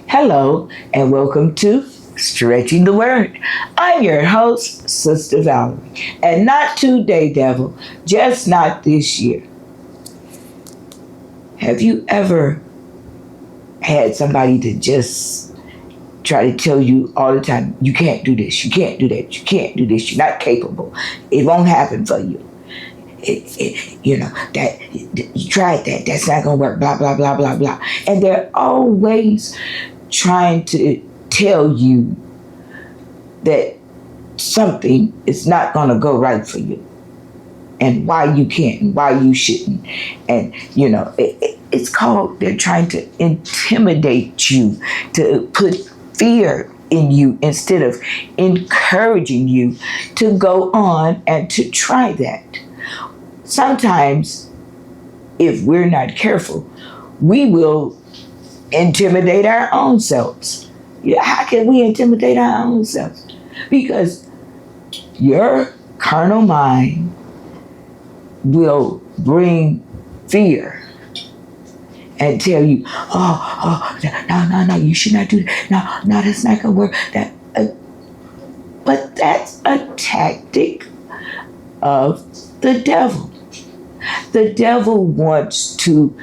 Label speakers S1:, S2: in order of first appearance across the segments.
S1: Hello, and welcome to Stretching the Word. I'm your host, Sister Valerie. And not today, devil, just not this year. Have you ever had somebody to just try to tell you all the time, you can't do this, you can't do that, you can't do this, you're not capable, it won't happen for you. That you tried that, that's not gonna work, blah, blah, blah, blah, blah. And they're always trying to tell you that something is not going to go right for you and why you can't and why you shouldn't. And, it's called, they're trying to intimidate you, to put fear in you instead of encouraging you to go on and to try that. Sometimes, if we're not careful, we will intimidate our own selves. How can we intimidate our own selves? Because your carnal mind will bring fear and tell you, no, you should not do that. No, that's not gonna work. But that's a tactic of the devil. The devil wants to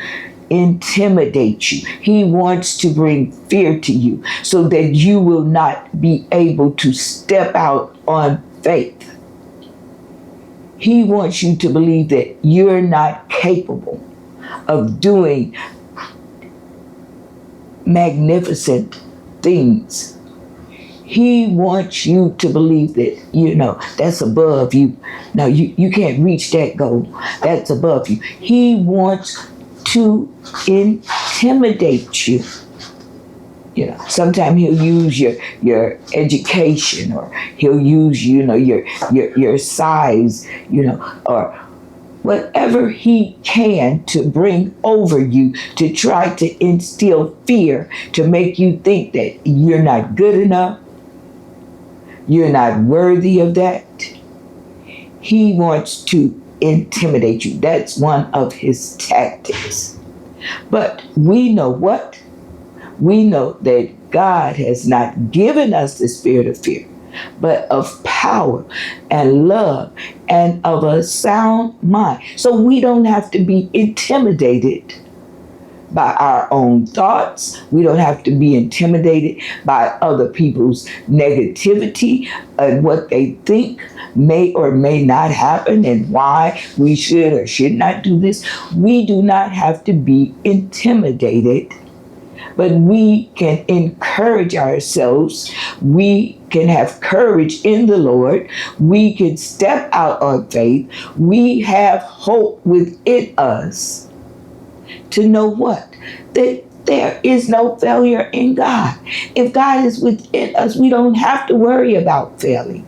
S1: intimidate you. He wants to bring fear to you so that you will not be able to step out on faith. He wants you to believe that you're not capable of doing magnificent things. He wants you to believe that, that's above you. No, you can't reach that goal. That's above you. He wants to intimidate you. Sometimes he'll use your education, or he'll use, your size, or whatever he can to bring over you to try to instill fear, to make you think that you're not good enough, you're not worthy of that. He wants to intimidate you. That's one of his tactics. But we know what? We know that God has not given us the spirit of fear, but of power and love and of a sound mind. So we don't have to be intimidated by our own thoughts. We don't have to be intimidated by other people's negativity and what they think may or may not happen and why we should or should not do this. We do not have to be intimidated, but we can encourage ourselves. We can have courage in the Lord. We can step out on faith. We have hope within us to know what? That there is no failure in God. If God is within us, we don't have to worry about failing.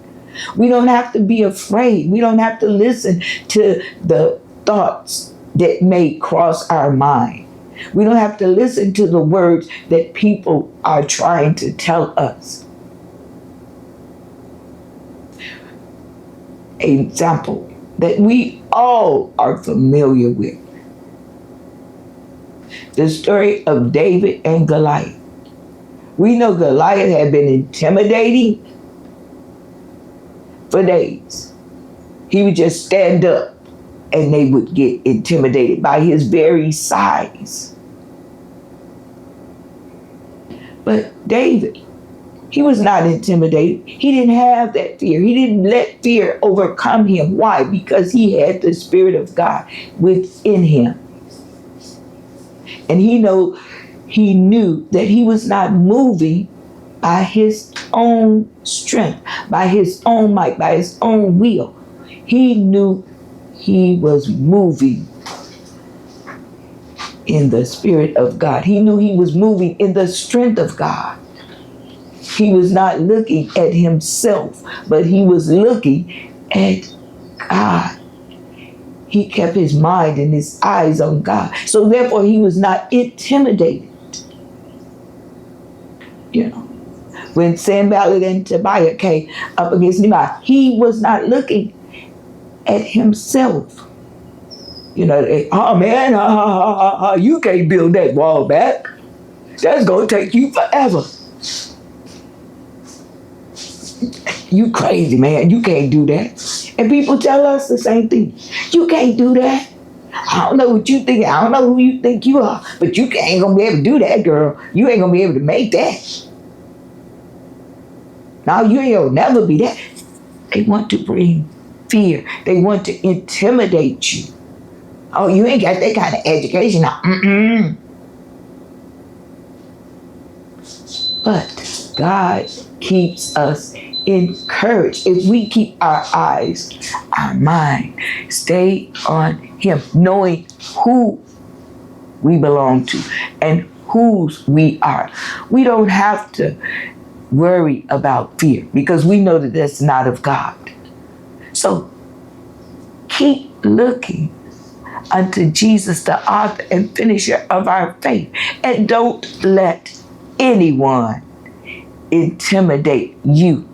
S1: We don't have to be afraid. We don't have to listen to the thoughts that may cross our mind. We don't have to listen to the words that people are trying to tell us. An example that we all are familiar with. The story of David and Goliath. We know Goliath had been intimidating for days. He would just stand up and they would get intimidated by his very size. But David, he was not intimidated. He didn't have that fear. He didn't let fear overcome him. Why? Because he had the Spirit of God within him. And he knew that he was not moving by his own strength, by his own might, by his own will. He knew he was moving in the Spirit of God. He knew he was moving in the strength of God. He was not looking at himself, but he was looking at God. He kept his mind and his eyes on God. So therefore, he was not intimidated. When Sanballat and Tobiah came up against Nehemiah, he was not looking at himself. Oh man, you can't build that wall back. That's gonna take you forever. You crazy, man. You can't do that. And people tell us the same thing. You can't do that. I don't know what you think. I don't know who you think you are, but you ain't gonna be able to do that, girl. You ain't gonna be able to make that. No, you ain't gonna never be that. They want to bring fear. They want to intimidate you. Oh, you ain't got that kind of education. Now, But God keeps us encouraged if we keep our eyes, our mind, stay on Him, knowing who we belong to and whose we are. We don't have to worry about fear because we know that that's not of God. So keep looking unto Jesus, the author and finisher of our faith, and don't let anyone intimidate you